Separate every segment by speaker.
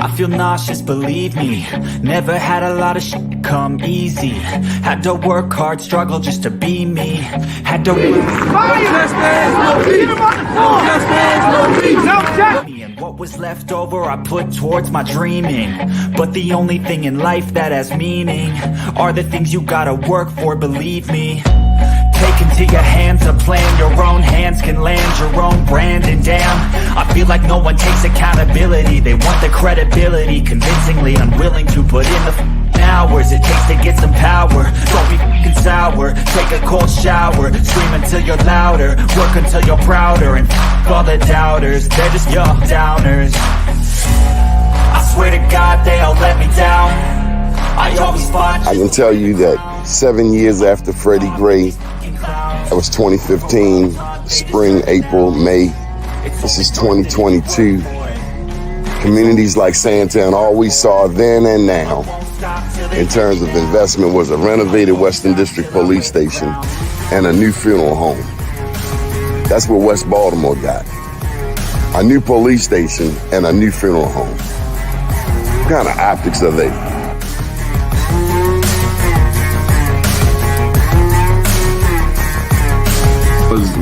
Speaker 1: I feel nauseous, believe me. Never had a lot of shit come easy. Had to work hard, struggle just to be me. Had to and what was left over I put towards my dreaming. But the only thing in life that has meaning are the things you gotta work for, believe me. Take into your hands a plan, your own hands can land your own brand. And damn, I feel like no one takes accountability. They want the credibility, convincingly unwilling to put in the hours it takes to get some power. Don't be f***ing sour, take a cold shower. Scream until you're louder, work until you're prouder. And f*** all the doubters, they're just your downers. I swear to God they all let me down. I always fought.
Speaker 2: I can tell you that 7 years after Freddie Gray, that was 2015, spring, April, May. This is 2022. Communities like Sandtown, all we saw then and now in terms of investment was a renovated Western District Police Station and a new funeral home. That's what West Baltimore got. A new police station and a new funeral home. What kind of optics are they?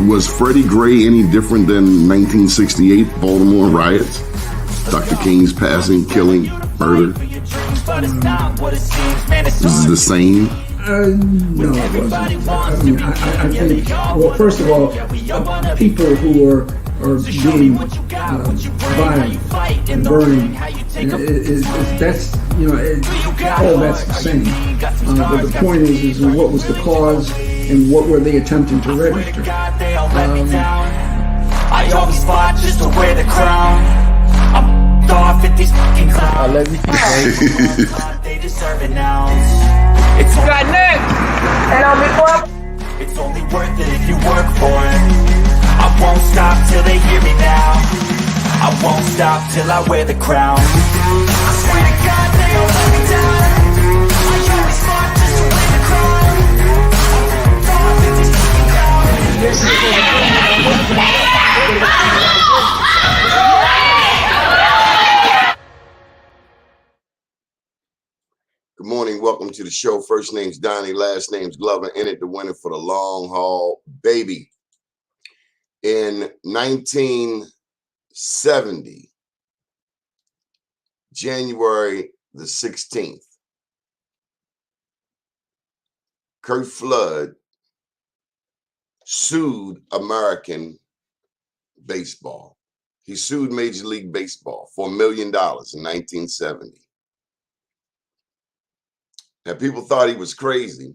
Speaker 2: Was Freddie Gray any different than 1968 Baltimore riots? Dr. King's passing, killing, murder? This is the same?
Speaker 3: No, it wasn't. I mean, I think, well, first of all, people who are being violent and burning, that's, you know, all that's the same. But the point is what was the cause and what were they attempting to register?
Speaker 1: I always fought just to wear the crown. I'm off at these fucking clowns.
Speaker 4: I love you.
Speaker 1: They deserve it now. It's
Speaker 4: Got next. And I'll be up.
Speaker 1: It's only worth it if you work for it. I won't stop till they hear me now. I won't stop till I wear the crown. I swear to God they all let me down. I always fought just to wear the crown. I'm off at these fucking clowns.
Speaker 2: Good morning, welcome to the show. First name's Donnie, last name's Glover. In it, the winner for the long haul, baby. In 1970, January the 16th, Curt Flood sued American baseball. He sued Major League Baseball for $1 million in 1970. Now, people thought he was crazy,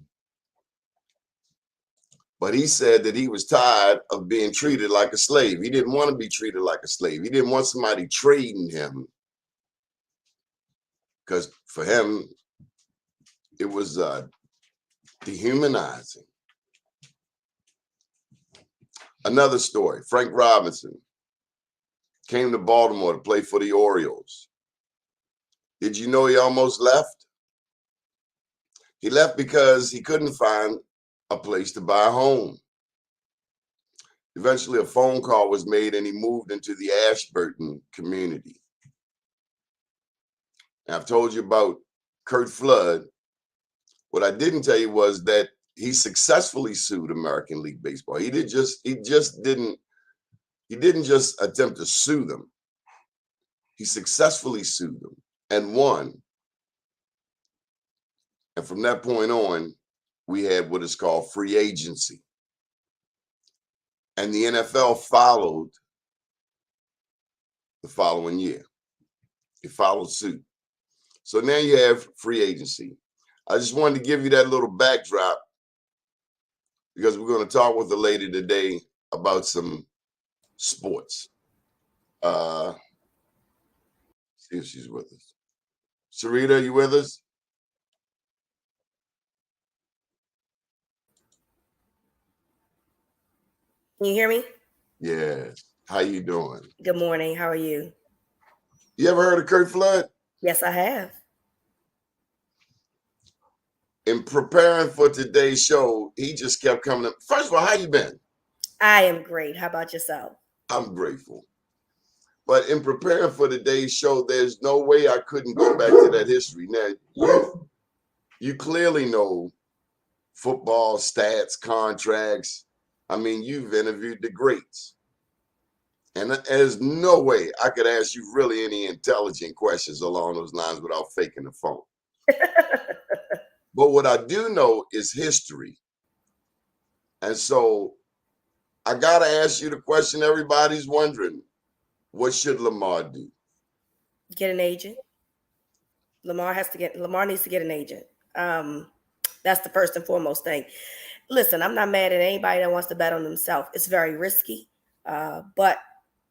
Speaker 2: but he said that he was tired of being treated like a slave. He didn't want to be treated like a slave. He didn't want somebody trading him, because for him, it was dehumanizing. Another story, Frank Robinson came to Baltimore to play for the Orioles. Did you know he almost left? He left because he couldn't find a place to buy a home. Eventually, a phone call was made and he moved into the Ashburton community. Now, I've told you about Curt Flood. What I didn't tell you was that he successfully sued American League Baseball. He didn't just attempt to sue them. He successfully sued them and won. And from that point on, we had what is called free agency. And the NFL followed the following year. It followed suit. So now you have free agency. I just wanted to give you that little backdrop because we're going to talk with the lady today about some sports. See if she's with us. Sarita, you with us?
Speaker 5: Can you hear me?
Speaker 2: Yes. How you doing?
Speaker 5: Good morning. How are you?
Speaker 2: You ever heard of Curt Flood?
Speaker 5: Yes, I have.
Speaker 2: In preparing for today's show, he just kept coming up. First of all, how you been?
Speaker 5: I am great. How about yourself?
Speaker 2: I'm grateful. But in preparing for today's show, there's no way I couldn't go back to that history. Now, you clearly know football stats, contracts. I mean, you've interviewed the greats. And there's no way I could ask you really any intelligent questions along those lines without faking the phone. But what I do know is history. And so I got to ask you the question everybody's wondering. What should Lamar do?
Speaker 5: Get an agent. Lamar needs to get an agent. That's the first and foremost thing. Listen, I'm not mad at anybody that wants to bet on themselves. It's very risky. But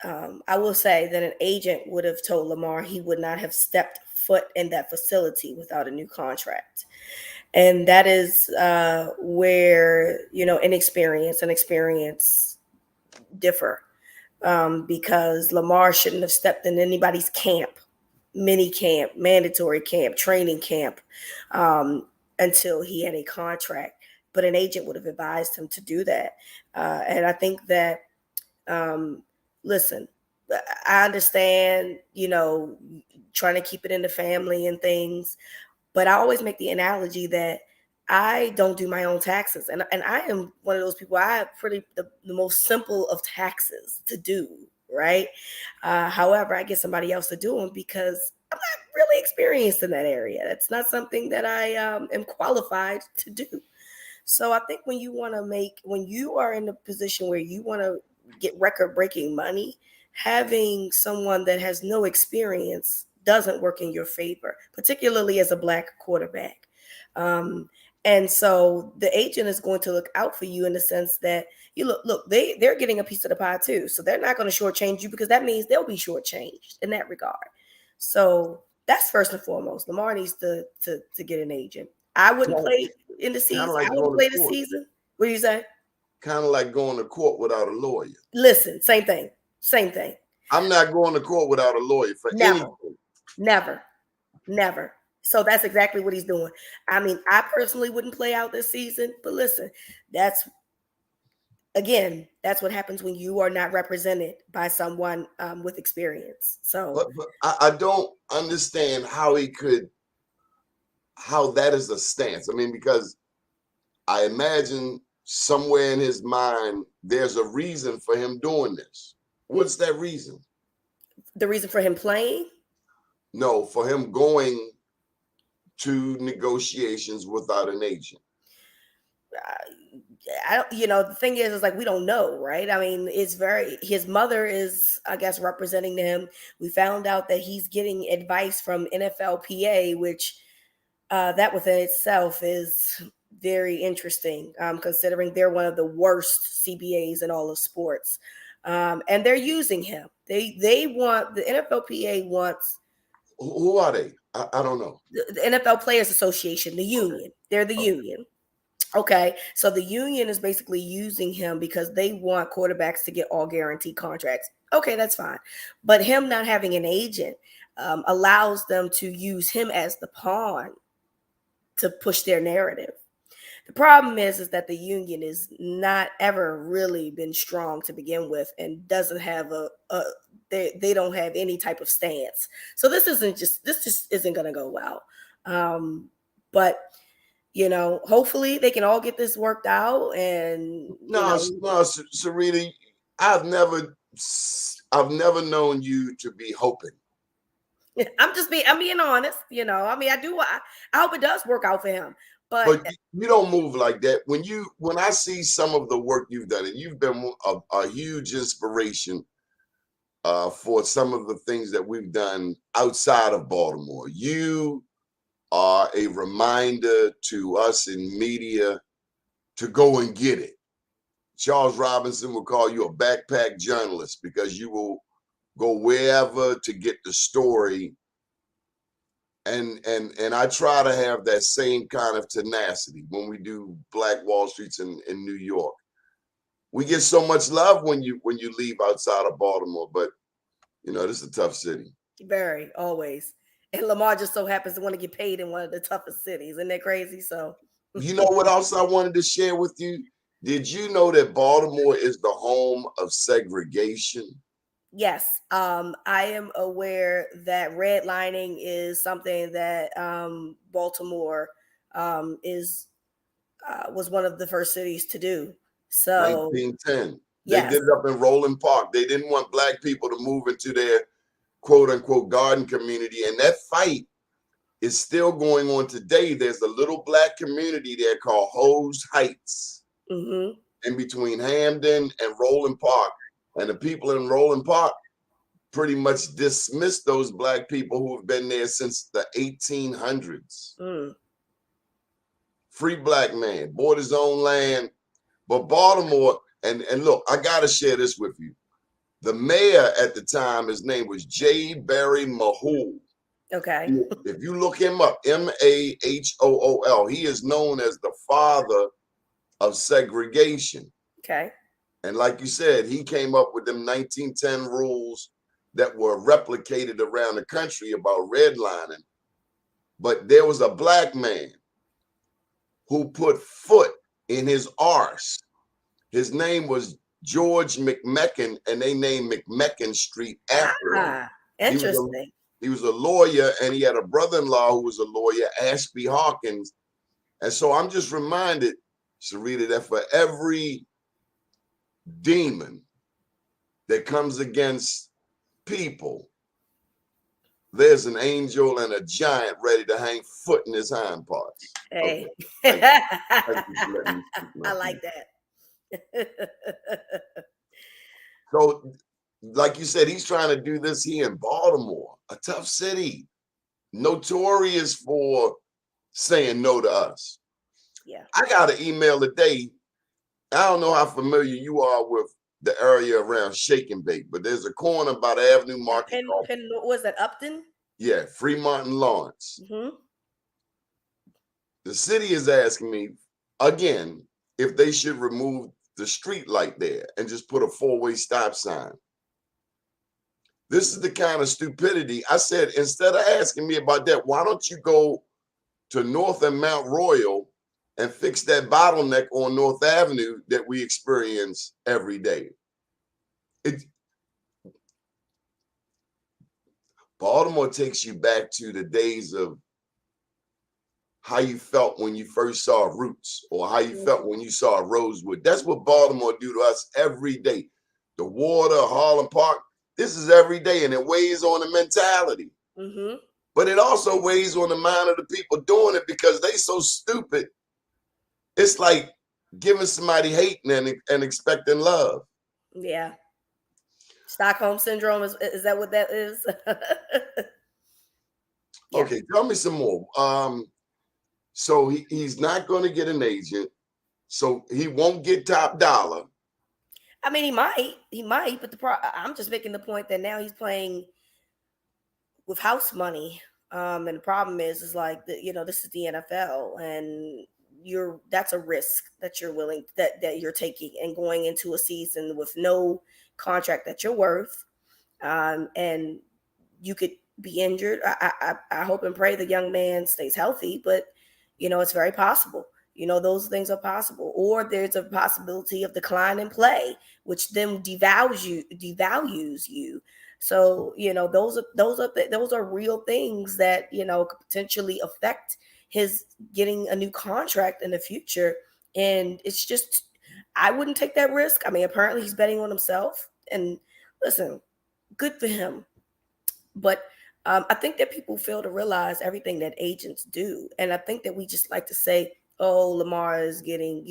Speaker 5: I will say that an agent would have told Lamar he would not have stepped foot in that facility without a new contract. And that is where, inexperience and experience differ. Because Lamar shouldn't have stepped in anybody's camp, mini camp, mandatory camp, training camp, until he had a contract. But an agent would have advised him to do that. And I think that, listen, I understand, trying to keep it in the family and things, but I always make the analogy that I don't do my own taxes. And I am one of those people, I have the most simple of taxes to do, right? However, I get somebody else to do them because I'm not really experienced in that area. That's not something that I am qualified to do. So I think when you are in a position where you want to get record-breaking money, having someone that has no experience doesn't work in your favor, particularly as a Black quarterback. And so the agent is going to look out for you in the sense that they're getting a piece of the pie too. So they're not going to shortchange you because that means they'll be shortchanged in that regard. So that's first and foremost. Lamar needs to get an agent. I wouldn't play in the season.
Speaker 2: Like
Speaker 5: I wouldn't play the season. What do you say?
Speaker 2: Kind of like going to court without a lawyer.
Speaker 5: Listen, same thing.
Speaker 2: I'm not going to court without a lawyer for anything.
Speaker 5: Never. So that's exactly what he's doing. I mean, I personally wouldn't play out this season, but listen, that's what happens when you are not represented by someone with experience. So,
Speaker 2: but I don't understand how that is a stance. I mean, because I imagine somewhere in his mind, there's a reason for him doing this. What's that reason?
Speaker 5: The reason for him playing?
Speaker 2: No, for him going to negotiations without an agent.
Speaker 5: The thing is like, we don't know, right? I mean, his mother is, I guess, representing him. We found out that he's getting advice from NFLPA, which that within itself is very interesting, considering they're one of the worst CBAs in all of sports. And they're using him. The NFLPA wants.
Speaker 2: Who are they? I don't know.
Speaker 5: The NFL Players Association, the union. They're the union. Okay, so the union is basically using him because they want quarterbacks to get all guaranteed contracts. Okay, that's fine. But him not having an agent allows them to use him as the pawn to push their narrative. The problem is that the union is not ever really been strong to begin with and doesn't have they don't have any type of stance. So this just isn't going to go well. But hopefully they can all get this worked out. And
Speaker 2: no, Sarita, I've never known you to be hoping.
Speaker 5: I'm being honest. I mean, I hope it does work out for him.
Speaker 2: But you don't move like that. When I see some of the work you've done, and you've been a huge inspiration for some of the things that we've done outside of Baltimore. You are a reminder to us in media to go and get it. Charles Robinson will call you a backpack journalist because you will go wherever to get the story. And I try to have that same kind of tenacity when we do Black Wall Streets in New York. We get so much love when you leave outside of Baltimore, but this is a tough city.
Speaker 5: Very, always. And Lamar just so happens to want to get paid in one of the toughest cities. Isn't that crazy? So
Speaker 2: you know what else I wanted to share with you? Did you know that Baltimore is the home of segregation?
Speaker 5: Yes, I am aware that redlining is something that Baltimore is was one of the first cities to do. So
Speaker 2: 1910. They
Speaker 5: yes,
Speaker 2: did it up in Roland Park. They didn't want black people to move into their quote unquote garden community. And that fight is still going on today. There's a little black community there called Hose Heights
Speaker 5: hmm
Speaker 2: in between Hamden and Roland Park. And the people in Roland Park pretty much dismissed those black people who have been there since the 1800s. Free black man, bought his own land. But Baltimore, and look, I gotta share this with you. The mayor at the time, his name was J. Barry Mahool.
Speaker 5: Okay.
Speaker 2: If you look him up, Mahool, he is known as the father of segregation.
Speaker 5: Okay.
Speaker 2: And like you said, he came up with them 1910 rules that were replicated around the country about redlining. But there was a black man who put foot in his arse. His name was George McMecken, and they named McMecken Street after him.
Speaker 5: Interesting.
Speaker 2: He was a lawyer, and he had a brother-in-law who was a lawyer, Ashby Hawkins. And so I'm just reminded, Sarita, that for every demon that comes against people, there's an angel and a giant ready to hang foot in his hind parts.
Speaker 5: Hey,
Speaker 2: Okay. Thank you for letting me speak my
Speaker 5: I like
Speaker 2: piece.
Speaker 5: that.
Speaker 2: So, like you said, he's trying to do this here in Baltimore, a tough city, notorious for saying no to us.
Speaker 5: Yeah.
Speaker 2: I got an email today. I don't know how familiar you are with the area around Shake and Bake, but there's a corner by the Avenue Market called,
Speaker 5: Was that Upton?
Speaker 2: yeah, Fremont and Lawrence.
Speaker 5: Mm-hmm.
Speaker 2: The city is asking me again if they should remove the street light there and just put a four-way stop sign. This is the kind of stupidity. I said, instead of asking me about that, why don't you go to North and Mount Royal and fix that bottleneck on North Avenue that we experience every day? Baltimore takes you back to the days of how you felt when you first saw Roots, or how you felt when you saw Rosewood. That's what Baltimore do to us every day. The water, Harlem Park, this is every day, and it weighs on the mentality.
Speaker 5: Mm-hmm.
Speaker 2: But it also weighs on the mind of the people doing it because they so stupid. It's like giving somebody hating and expecting love.
Speaker 5: Yeah. Stockholm syndrome, is that what that is? Yeah.
Speaker 2: Okay, tell me some more. So he's not going to get an agent, so he won't get top dollar.
Speaker 5: I mean, he might, but I'm just making the point that now he's playing with house money. And the problem is like this is the NFL, and that's a risk that you're willing that you're taking, and going into a season with no contract that you're worth, and you could be injured. I hope and pray the young man stays healthy, but it's very possible. Those things are possible, or there's a possibility of decline in play, which then devalues you. So those are real things that could potentially affect his getting a new contract in the future. And it's just, I wouldn't take that risk. I mean, apparently he's betting on himself, and listen, good for him. But I think that people fail to realize everything that agents do. And I think that we just like to say, oh, Lamar is getting,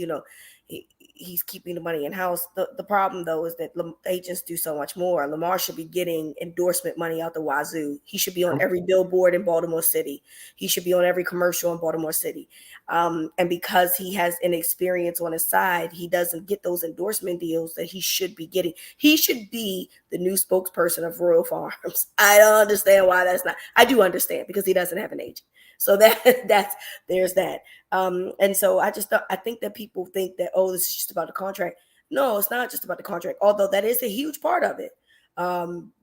Speaker 5: he's keeping the money in house. The problem, though, is that agents do so much more. Lamar should be getting endorsement money out the wazoo. He should be on every billboard in Baltimore City. He should be on every commercial in Baltimore City. And because he has an experience on his side, he doesn't get those endorsement deals that he should be getting. He should be the new spokesperson of Royal Farms. I don't understand why that's not. I do understand, because he doesn't have an agent. So there's that. And so I think that people think that, oh, this is just about the contract. No, it's not just about the contract, although that is a huge part of it.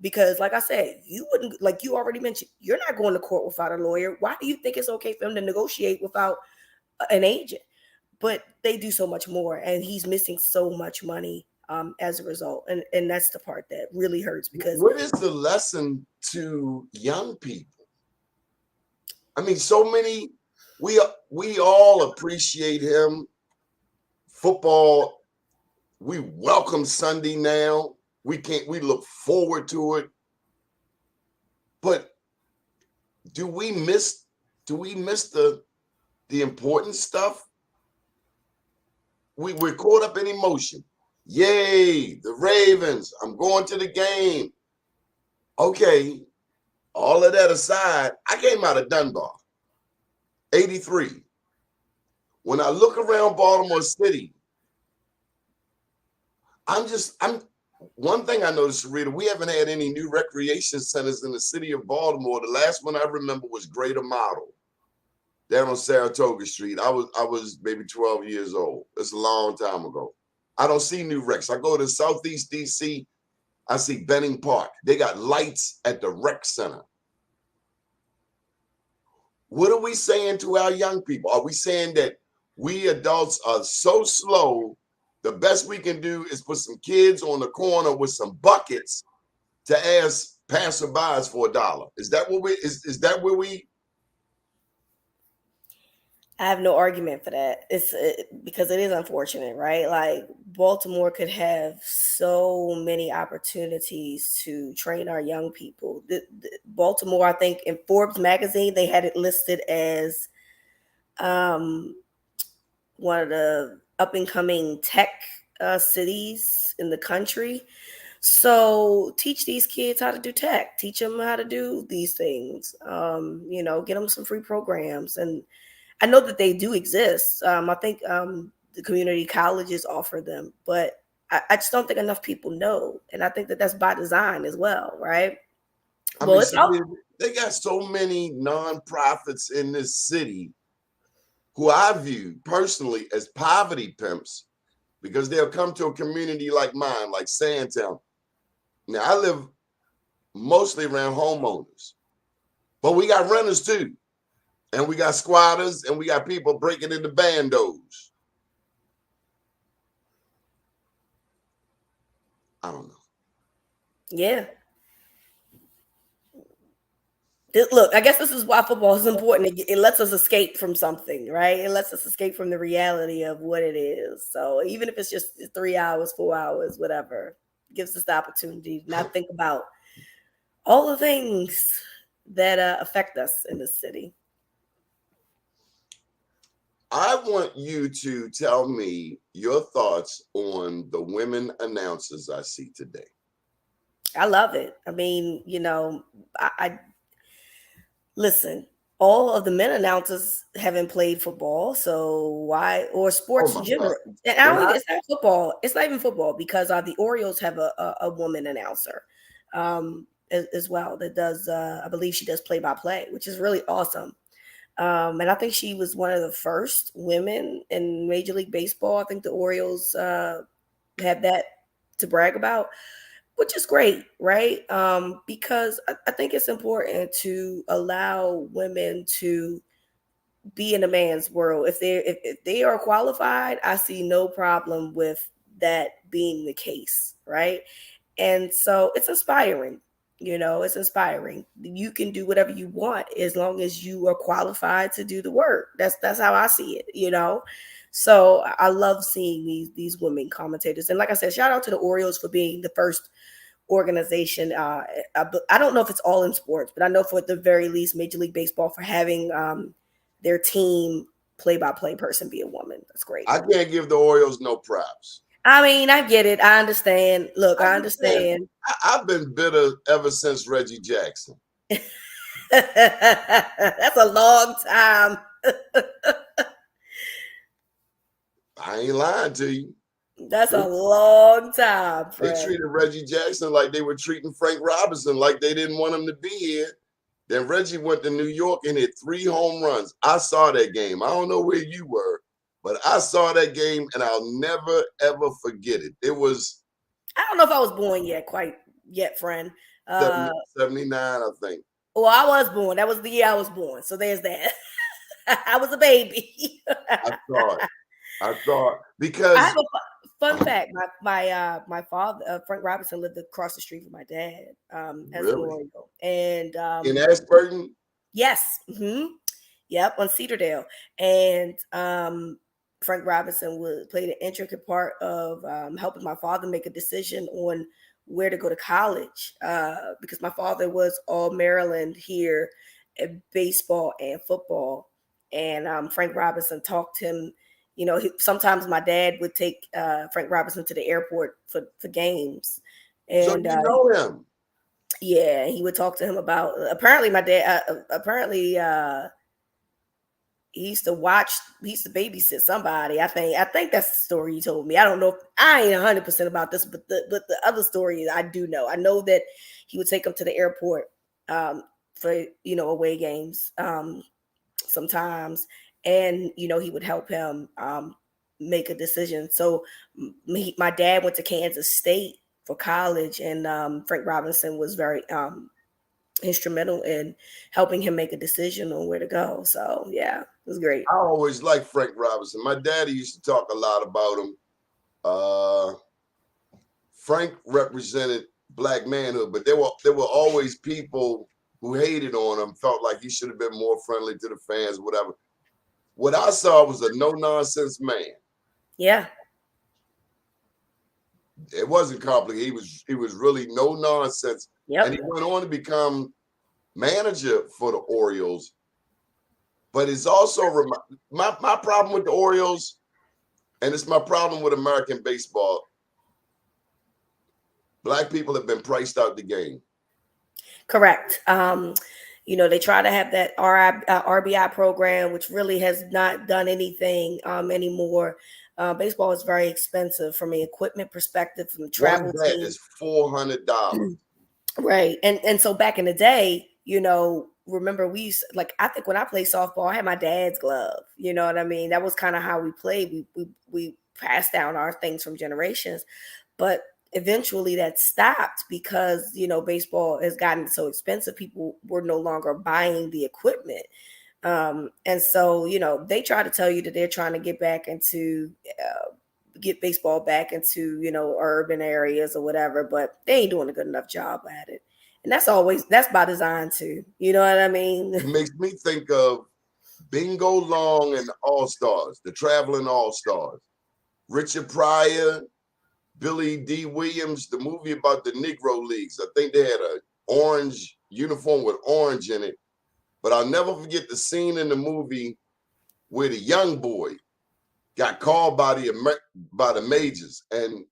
Speaker 5: Because like I said, you wouldn't, like you already mentioned, you're not going to court without a lawyer. Why do you think it's okay for him to negotiate without an agent? But they do so much more, and he's missing so much money. as a result. And that's the part that really hurts, because
Speaker 2: what is the lesson to young people? I mean, so many, we all appreciate him. Football, we welcome Sunday now. We look forward to it. But do we miss the important stuff? We're caught up in emotion. Yay, the Ravens, I'm going to the game. Okay, all of that aside, I came out of Dunbar, 83. When I look around Baltimore City, one thing I noticed, Sarita, we haven't had any new recreation centers in the city of Baltimore. The last one I remember was Greater Model down on Saratoga Street. I was maybe 12 years old. It's a long time ago. I don't see new recs. I go to Southeast DC, I see Benning Park. They got lights at the rec center. What are we saying to our young people? Are we saying that we adults are so slow, the best we can do is put some kids on the corner with some buckets to ask passerbys for $1? Is that where we?
Speaker 5: I have no argument for that. Because it is unfortunate, right? Like, Baltimore could have so many opportunities to train our young people. Baltimore, I think in Forbes magazine, they had it listed as one of the up and coming tech cities in the country. So teach these kids how to do tech, teach them how to do these things, get them some free programs. And I know that they do exist. I think the community colleges offer them, but I just don't think enough people know. And I think that that's by design as well, right?
Speaker 2: They got so many nonprofits in this city who I view personally as poverty pimps, because they'll come to a community like mine, like Sandtown. Now, I live mostly around homeowners, but we got renters too. And we got squatters, and we got people breaking into bandos. I don't know.
Speaker 5: Yeah. Look, I guess this is why football is important. It lets us escape from something, right? It lets us escape from the reality of what it is. So even if it's just 3 hours, 4 hours, whatever, it gives us the opportunity to not think about all the things that affect us in the city.
Speaker 2: I want you to tell me your thoughts on the women announcers I see today.
Speaker 5: I love it. I mean, I listen, all of the men announcers haven't played football, so why, or sports in general. And it's not football. It's not even football, because the Orioles have a woman announcer as well that does, I believe she does play-by-play, which is really awesome. And I think she was one of the first women in Major League Baseball. I think the Orioles have that to brag about, which is great, right? Because I think it's important to allow women to be in a man's world. If they are qualified, I see no problem with that being the case, right? And so it's inspiring. It's inspiring. You can do whatever you want as long as you are qualified to do the work. That's how I see it, So I love seeing these women commentators. And like I said, shout out to the Orioles for being the first organization. I don't know if it's all in sports, but I know for at the very least Major League Baseball for having their team play-by-play person be a woman. That's great.
Speaker 2: I can't give the Orioles no props.
Speaker 5: I mean, I get it. I understand. Look, I understand.
Speaker 2: I've been bitter ever since Reggie Jackson.
Speaker 5: That's a long time.
Speaker 2: I ain't lying to you.
Speaker 5: That's a long time, Fred.
Speaker 2: They treated Reggie Jackson like they were treating Frank Robinson, like they didn't want him to be here. Then Reggie went to New York and hit 3 home runs. I saw that game. I don't know where you were, but I saw that game, and I'll never, ever forget it. It was...
Speaker 5: I don't know if I was born yet, friend.
Speaker 2: 79, I think.
Speaker 5: Well, I was born. That was the year I was born. So there's that. I was a baby.
Speaker 2: I thought because...
Speaker 5: Fun fact: my father, Frank Robinson, lived across the street from my dad as an
Speaker 2: Really?
Speaker 5: Oriole, and
Speaker 2: In Ashburton?
Speaker 5: yes, yep, on Cedardale, and Frank Robinson would play an intricate part of helping my father make a decision on where to go to college because my father was all Maryland here at baseball and football, and Frank Robinson talked him. You know, sometimes my dad would take Frank Robinson to the airport for games,
Speaker 2: So
Speaker 5: and
Speaker 2: you know him?
Speaker 5: yeah, he would talk to him about. Apparently, my dad. He used to watch. He used to babysit somebody. I think that's the story he told me. I don't know. I ain't 100% about this, but the other story I do know. I know that he would take him to the airport for away games sometimes, and he would help him make a decision. So my dad went to Kansas State for college, and Frank Robinson was very instrumental in helping him make a decision on where to go. So yeah, it was great.
Speaker 2: I always liked Frank Robinson. My daddy used to talk a lot about him. Frank represented black manhood, but there were always people who hated on him, felt like he should have been more friendly to the fans, whatever. What I saw was a no-nonsense man.
Speaker 5: Yeah.
Speaker 2: It wasn't complicated. He was really no nonsense.
Speaker 5: Yep.
Speaker 2: And he went on to become manager for the Orioles. But it's also my problem with the Orioles, and it's my problem with American baseball. Black people have been priced out the game.
Speaker 5: Correct. They try to have that RBI program, which really has not done anything anymore. Baseball is very expensive from an equipment perspective, from the travel
Speaker 2: One bet
Speaker 5: team.
Speaker 2: is $400.
Speaker 5: Right. And so back in the day, remember we used, like, I think when I played softball, I had my dad's glove. You know what I mean? That was kind of how we played. We passed down our things from generations. But eventually that stopped because, baseball has gotten so expensive. People were no longer buying the equipment. And so, they try to tell you that they're trying to get back into, get baseball back into, urban areas or whatever, but they ain't doing a good enough job at it. And that's by design too. You know what I mean?
Speaker 2: It makes me think of Bingo Long and All-Stars, the Traveling All-Stars. Richard Pryor, Billy D. Williams, the movie about the Negro Leagues. I think they had an orange uniform with orange in it. But I'll never forget the scene in the movie where the young boy got called by the majors. And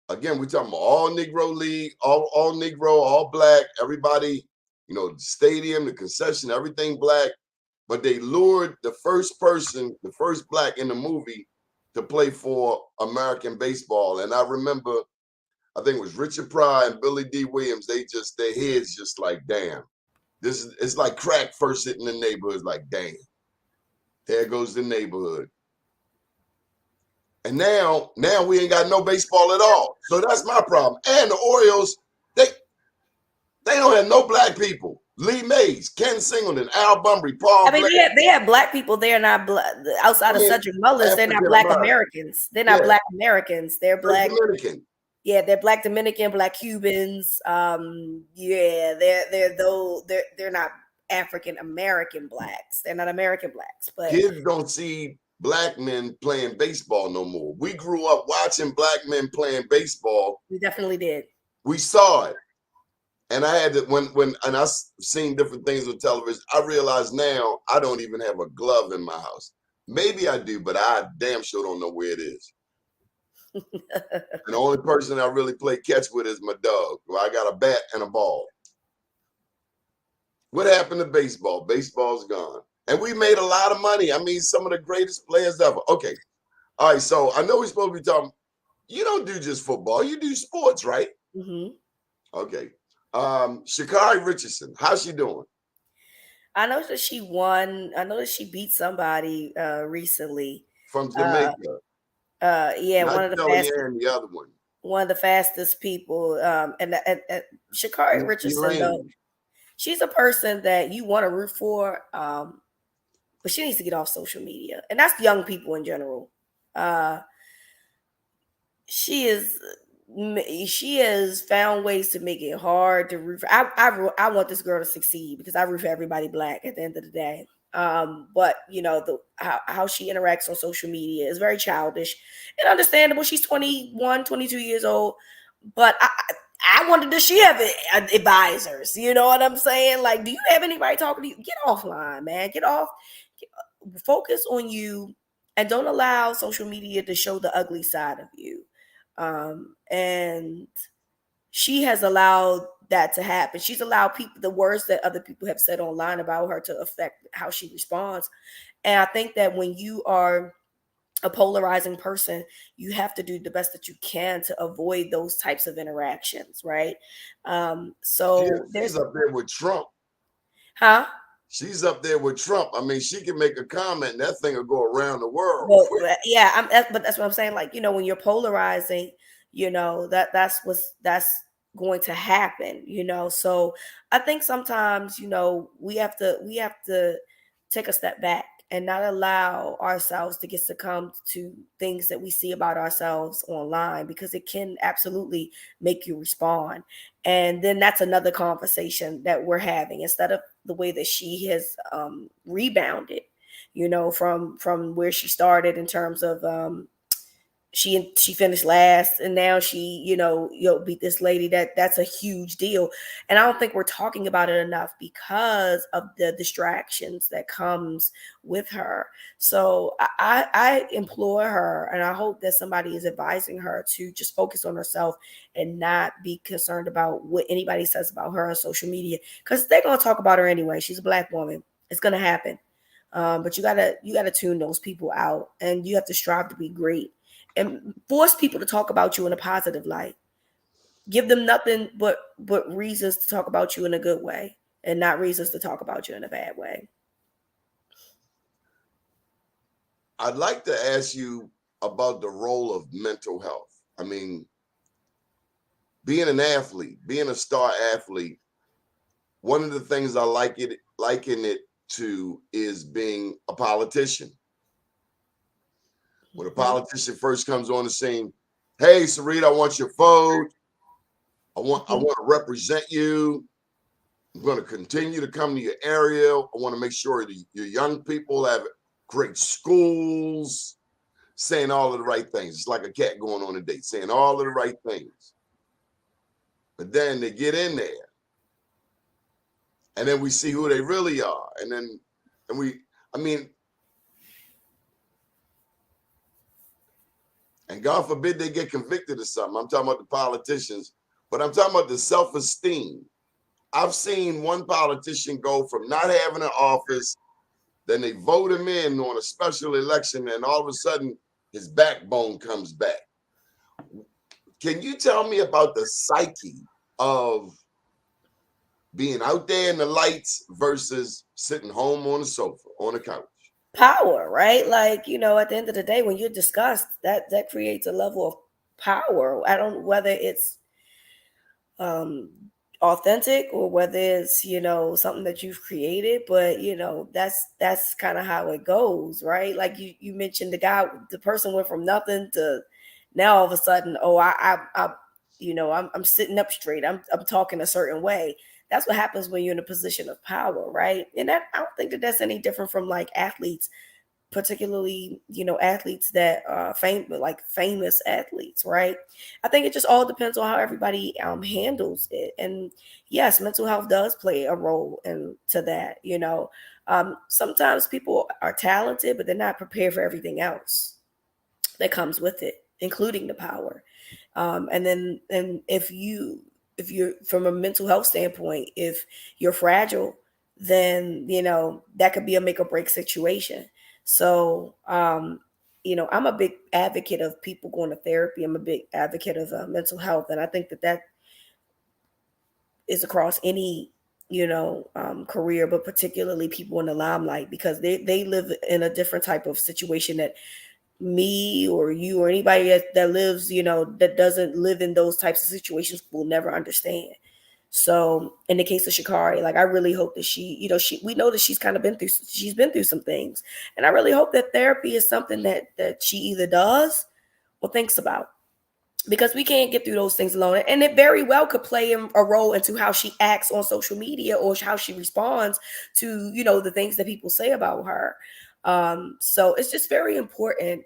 Speaker 2: again, we're talking about all Negro League, all Negro, all black, everybody, the stadium, the concession, everything black. But they lured the first black in the movie to play for American baseball. And I remember, I think it was Richard Pryor and Billy D. Williams, their heads just like, damn. It's like crack first hitting the neighborhood. It's like, damn, there goes the neighborhood. And now we ain't got no baseball at all. So that's my problem. And the Orioles, they don't have no black people. Lee Mays, Ken Singleton, Al Bunbury, Paul.
Speaker 5: I mean, they have black people. They're not outside of Cedric Mullins. They're not black Americans. They're not black Americans. They're black
Speaker 2: Dominican.
Speaker 5: Yeah, they're black Dominican, black Cubans. They're not African American blacks. They're not American blacks. But
Speaker 2: kids don't see black men playing baseball no more. We grew up watching black men playing baseball.
Speaker 5: We definitely did.
Speaker 2: We saw it. And I had to, when I've seen different things on television, I realize now I don't even have a glove in my house. Maybe I do, but I damn sure don't know where it is. And the only person I really play catch with is my dog. I got a bat and a ball. What happened to baseball? Baseball's gone. And we made a lot of money. I mean, some of the greatest players ever. Okay. All right. So I know we're supposed to be talking. You don't do just football. You do sports, right?
Speaker 5: Mm-hmm.
Speaker 2: Okay. Sha'Carri Richardson, how's she doing?
Speaker 5: I know that she won. I know that she beat somebody recently.
Speaker 2: From Jamaica.
Speaker 5: Yeah,
Speaker 2: Not
Speaker 5: one of the
Speaker 2: Kellyanne,
Speaker 5: fastest.
Speaker 2: the other one.
Speaker 5: One of the fastest people. And Sha'Carri Richardson, though, she's a person that you want to root for, but she needs to get off social media, and that's young people in general. she is she has found ways to make it hard to root for. I want this girl to succeed because I root for everybody black at the end of the day. But you know, the how she interacts on social media is very childish and understandable. She's 21, 22 years old, but I wonder, does she have advisors? You know what I'm saying? Like, do you have anybody talking to you? Get offline, man. Get off. Focus on you, and don't allow social media to show the ugly side of you. And she has allowed that to happen. She's allowed people, the words that other people have said online about her, to affect how she responds. And I think that when you are a polarizing person, you have to do the best that you can to avoid those types of interactions, right? So
Speaker 2: She's up there with Trump.
Speaker 5: Huh?
Speaker 2: She's up there with Trump. I mean, she can make a comment, and that thing will go around the world.
Speaker 5: Well, yeah, but that's what I'm saying. Like, you know, when you're polarizing, you know, that's going to happen, you know. So I think sometimes, you know, we have to take a step back and not allow ourselves to get succumbed to things that we see about ourselves online, because it can absolutely make you respond. And then that's another conversation that we're having, instead of the way that she has rebounded, you know, from where she started in terms of she finished last, and now she, you know, beat this lady. That's a huge deal. And I don't think we're talking about it enough because of the distractions that comes with her. So I implore her, and I hope that somebody is advising her to just focus on herself and not be concerned about what anybody says about her on social media, because they're going to talk about her anyway. She's a black woman. It's going to happen. But you gotta tune those people out, and you have to strive to be great and force people to talk about you in a positive light. Give them nothing but reasons to talk about you in a good way, and not reasons to talk about you in a bad way.
Speaker 2: I'd like to ask you about the role of mental health. I mean, being an athlete, being a star athlete, one of the things I liken it to is being a politician. When a politician first comes on the scene, hey, Sarita, I want your vote. I want to represent you. I'm going to continue to come to your area. I want to make sure that your young people have great schools, saying all of the right things. It's like a cat going on a date, saying all of the right things. But then they get in there, and then we see who they really are. And God forbid they get convicted of something. I'm talking about the politicians, but I'm talking about the self-esteem. I've seen one politician go from not having an office, then they vote him in on a special election, and all of a sudden his backbone comes back. Can you tell me about the psyche of being out there in the lights versus sitting home on the sofa, on the couch?
Speaker 5: Power, right? Like, you know, at the end of the day, when you're discussed, that creates a level of power. I don't know whether it's authentic or whether it's, you know, something that you've created, but you know, that's kind of how it goes, right? Like you mentioned, the person went from nothing to now all of a sudden, oh, I'm sitting up straight. I'm talking a certain way. That's what happens when you're in a position of power, right? And I don't think that that's any different from like athletes, particularly, you know, athletes that are famous athletes, right? I think it just all depends on how everybody handles it. And yes, mental health does play a role into that. You know, sometimes people are talented, but they're not prepared for everything else that comes with it, including the power. And if you're from a mental health standpoint, if you're fragile, then you know that could be a make or break situation. So you know, I'm a big advocate of people going to therapy. I'm a big advocate of mental health, and I think that is across any, you know, career, but particularly people in the limelight, because they live in a different type of situation that me or you or anybody that lives, you know, that doesn't live in those types of situations will never understand. So in the case of Sha'Carri, like I really hope that she, you know, we know that she's been through some things, and I really hope that therapy is something that she either does or thinks about. because we can't get through those things alone. And it very well could play a role into how she acts on social media or how she responds to, the things that people say about her. So it's just very important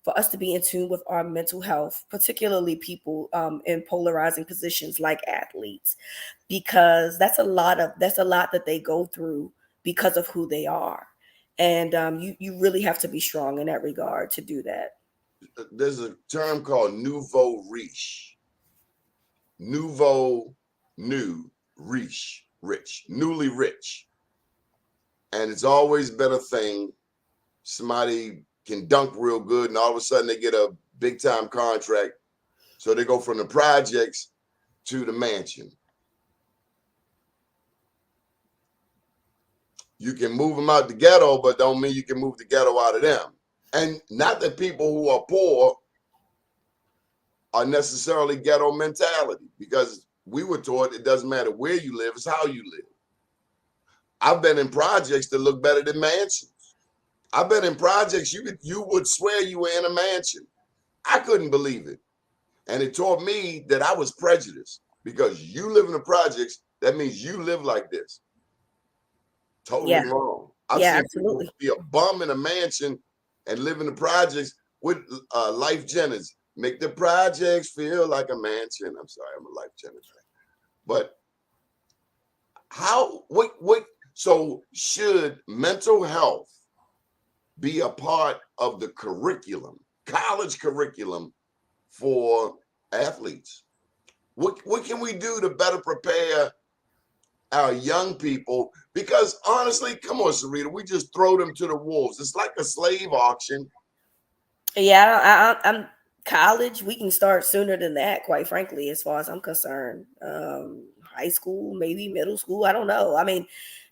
Speaker 5: for us to be in tune with our mental health, particularly people in polarizing positions like athletes, because that's a lot that they go through because of who they are. And you really have to be strong in that regard to do that.
Speaker 2: There's a term called nouveau riche. Nouveau, new, riche, rich, newly rich. And it's always been a thing. Somebody can dunk real good and all of a sudden they get a big time contract. So they go from the projects to the mansion. You can move them out the ghetto, but don't mean you can move the ghetto out of them. And not that people who are poor are necessarily ghetto mentality, because we were taught it doesn't matter where you live, it's how you live. I've been in projects that look better than mansions. I've been in projects you would swear you were in a mansion. I couldn't believe it. And it taught me that I was prejudiced, because you live in the projects, that means you live like this. Totally wrong. I've seen
Speaker 5: absolutely.
Speaker 2: people be a bum in a mansion and live in the projects with Life Jennings. Make the projects feel like a mansion. I'm sorry, I'm a Life Jennings fan. But so should mental health be a part of the curriculum, college curriculum for athletes? What can we do to better prepare our young people? Because honestly, come on, Sarita, we just throw them to the wolves. It's like a slave auction.
Speaker 5: Yeah, I'm college. We can start sooner than that, quite frankly, as far as I'm concerned. High school, maybe middle school. I don't know. I mean,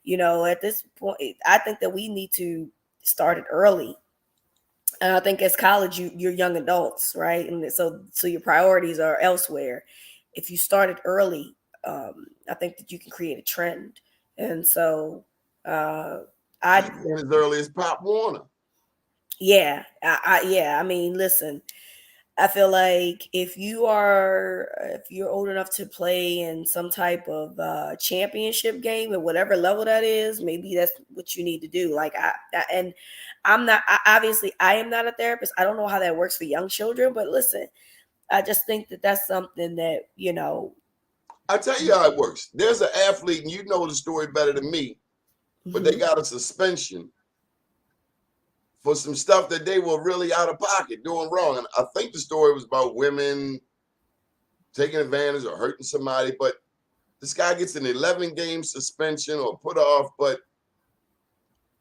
Speaker 5: at this point, I think that we need to start it early. And I think as college, you're young adults, right? And so your priorities are elsewhere. If you start it early, I think that you can create a trend. And so
Speaker 2: I as early as Pop Warner.
Speaker 5: Yeah. I mean, listen, I feel like if you're old enough to play in some type of championship game at whatever level that is, maybe that's what you need to do. Like I'm not, obviously I am not a therapist. I don't know how that works for young children, but listen, I just think that that's something that,
Speaker 2: I tell you how it works. There's an athlete, and you know the story better than me, but they got a suspension for some stuff that they were really out of pocket doing wrong. And I think the story was about women taking advantage or hurting somebody, but this guy gets an 11-game suspension or put off. But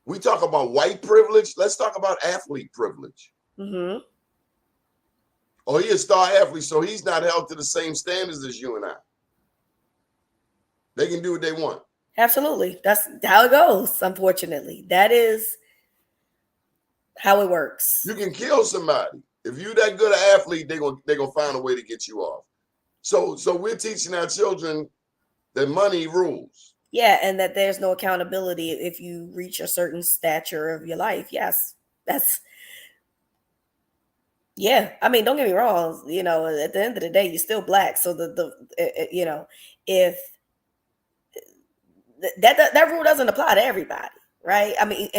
Speaker 2: we talk about white privilege. Let's talk about athlete privilege.
Speaker 5: Mm-hmm.
Speaker 2: Oh, he's a star athlete, so he's not held to the same standards as you and I. They can do what they want.
Speaker 5: Absolutely. That's how it goes, unfortunately. That is how it works.
Speaker 2: You can kill somebody. If you're that good an athlete, they're gonna find a way to get you off. So we're teaching our children that money rules.
Speaker 5: Yeah, and that there's no accountability if you reach a certain stature of your life. Yes, yeah. I mean, don't get me wrong. At the end of the day, you're still black. So if that rule doesn't apply to everybody, right? I mean,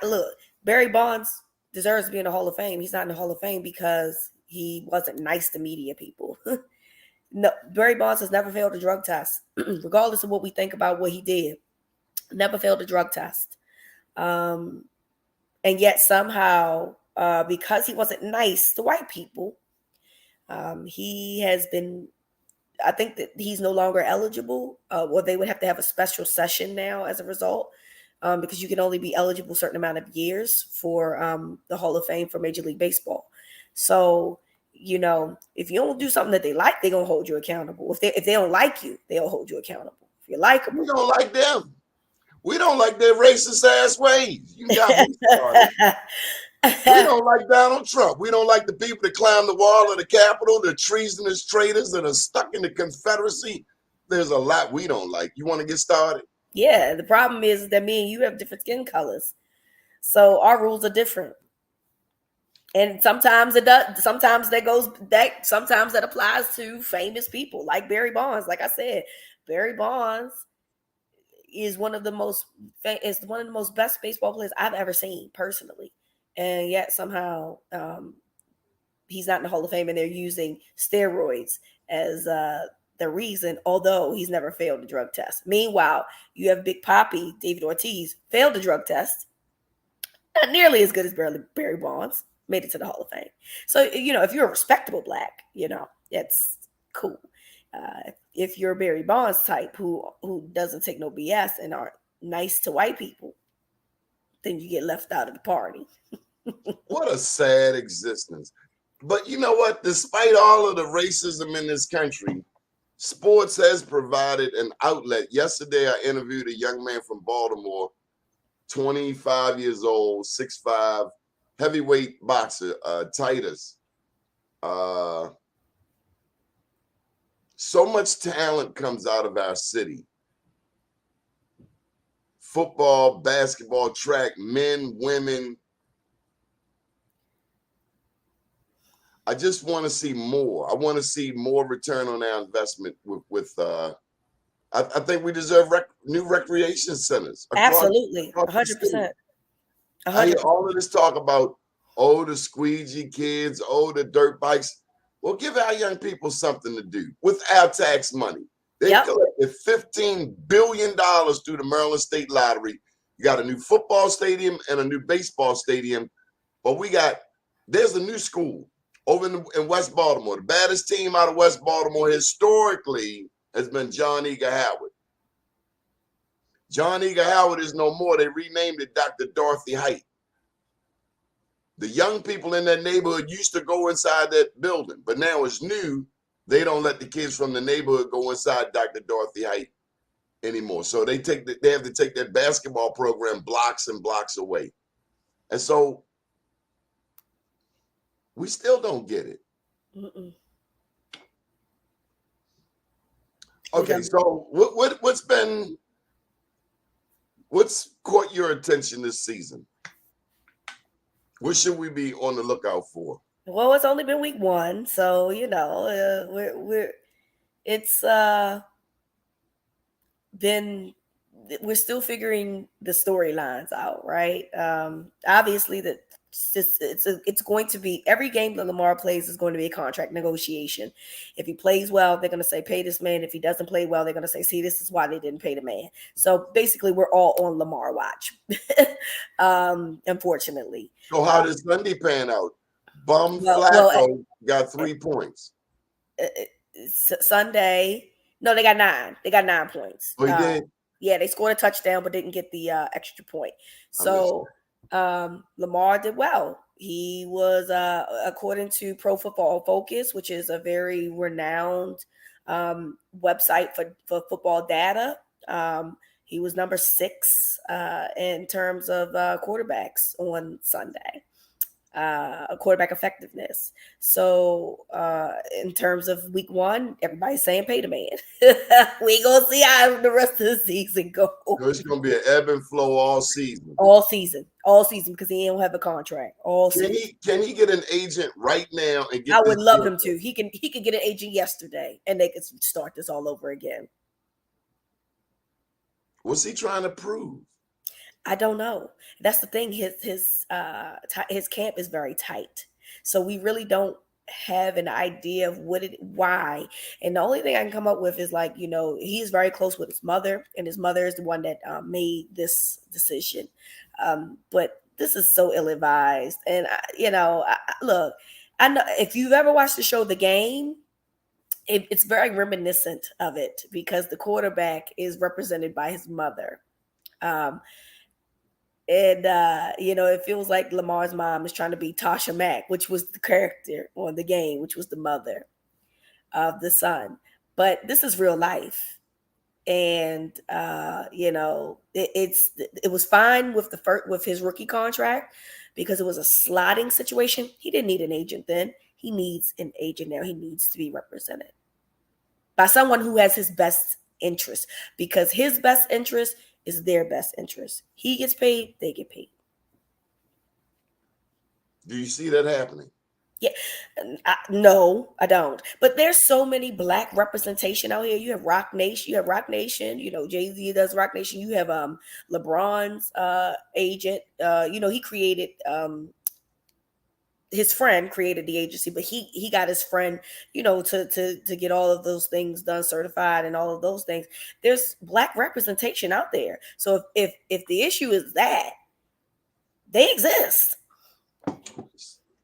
Speaker 5: look, Barry Bonds deserves to be in the Hall of Fame. He's not in the Hall of Fame because he wasn't nice to media people. No, Barry Bonds has never failed a drug test, regardless of what we think about what he did. Never failed a drug test. And yet somehow, because he wasn't nice to white people, he has been, I think that he's no longer eligible, or they would have to have a special session now as a result, because you can only be eligible a certain amount of years for the Hall of Fame for Major League Baseball. So, if you don't do something that they like, they're going to hold you accountable. If they don't like you, they'll hold you accountable. If you like them.
Speaker 2: We don't like them. We don't like their racist ass ways. You got me started. We don't like Donald Trump. We don't like the people that climb the wall of the Capitol, the treasonous traitors that are stuck in the Confederacy. There's a lot we don't like. You want to get started?
Speaker 5: Yeah, the problem is that me and you have different skin colors. So our rules are different. And sometimes it does. Sometimes that applies to famous people like Barry Bonds. Like I said, Barry Bonds is one of the most best baseball players I've ever seen personally, and yet somehow he's not in the Hall of Fame, and they're using steroids as the reason. Although he's never failed a drug test. Meanwhile, you have Big Papi David Ortiz failed a drug test, not nearly as good as Barry Bonds. Made it to the Hall of Fame. So, if you're a respectable black, it's cool. If you're a Barry Bonds type who doesn't take no BS and are nice to white people, then you get left out of the party.
Speaker 2: What a sad existence. But you know what? Despite all of the racism in this country, sports has provided an outlet. Yesterday, I interviewed a young man from Baltimore, 25 years old, 6'5", heavyweight boxer, Titus. So much talent comes out of our city. Football, basketball, track, men, women. I just want to see more. I want to see more return on our investment I think we deserve new recreation centers.
Speaker 5: Absolutely, 100%.
Speaker 2: I hear all of this talk about, the squeegee kids, the dirt bikes. Well, give our young people something to do with our tax money. They collected $15 billion through the Maryland State Lottery. You got a new football stadium and a new baseball stadium. But there's a new school over in West Baltimore. The baddest team out of West Baltimore historically has been John Eager Howard. John Eager Howard is no more. They renamed it Dr. Dorothy Height. The young people in that neighborhood used to go inside that building, but now it's new. They don't let the kids from the neighborhood go inside Dr. Dorothy Height anymore. So they have to take that basketball program blocks and blocks away. And so we still don't get it.
Speaker 5: Mm-mm.
Speaker 2: Okay, so what's caught your attention this season? What should we be on the lookout for?
Speaker 5: Well, it's only been week 1, so we're still figuring the storylines out, right? Obviously, it's going to be every game that Lamar plays is going to be a contract negotiation. If he plays well, they're going to say pay this man. If he doesn't play well, they're going to say, see, this is why they didn't pay the man. So basically, we're all on Lamar watch, unfortunately.
Speaker 2: So how does Sunday pan out? Flacco got 3 points.
Speaker 5: Sunday, no, they got 9. They got 9 points.
Speaker 2: Oh, he did?
Speaker 5: Yeah, they scored a touchdown, but didn't get the extra point. So Lamar did well. He was, according to Pro Football Focus, which is a very renowned website for football data, he was number 6 in terms of quarterbacks on Sunday. Quarterback effectiveness. So in terms of week 1, everybody's saying pay the man. We gonna see how the rest of the season goes.
Speaker 2: It's gonna be an ebb and flow all season.
Speaker 5: All season, because he don't have a contract.
Speaker 2: Can he get an agent right now and get?
Speaker 5: I would love him to. He could get an agent yesterday, and they could start this all over again.
Speaker 2: What's he trying to prove?
Speaker 5: I don't know. That's the thing. His camp is very tight, so we really don't have an idea of why. And the only thing I can come up with is he's very close with his mother, and his mother is the one that made this decision. But this is so ill-advised. And look, I know if you've ever watched the show The Game, it's very reminiscent of it because the quarterback is represented by his mother. And, it feels like Lamar's mom is trying to be Tasha Mack, which was the character on The Game, which was the mother of the son. But this is real life. And, it was fine with his rookie contract because it was a sliding situation. He didn't need an agent then. He needs an agent now. He needs to be represented by someone who has his best interest, because his best interest is their best interest. He gets paid, they get paid.
Speaker 2: Do you see that happening?
Speaker 5: Yeah, no, I don't. But there's so many black representation out here. You have Rock Nation. You have Rock Nation. You know, Jay-Z does Rock Nation. You have LeBron's agent. He created his friend created the agency, but he got his friend, to get all of those things done, certified, and all of those things. There's black representation out there. So if the issue is that they exist.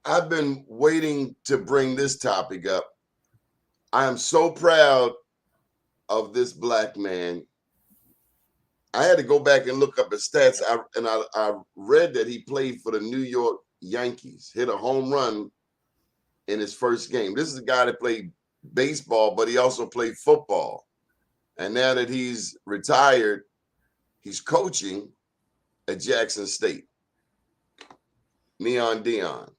Speaker 2: I've been waiting to bring this topic up. I am so proud of this black man. I had to go back and look up his stats. I read that he played for the New York Yankees, hit a home run in his first game. This is a guy that played baseball, but he also played football. And now that he's retired, he's coaching at Jackson State. Neon Deion.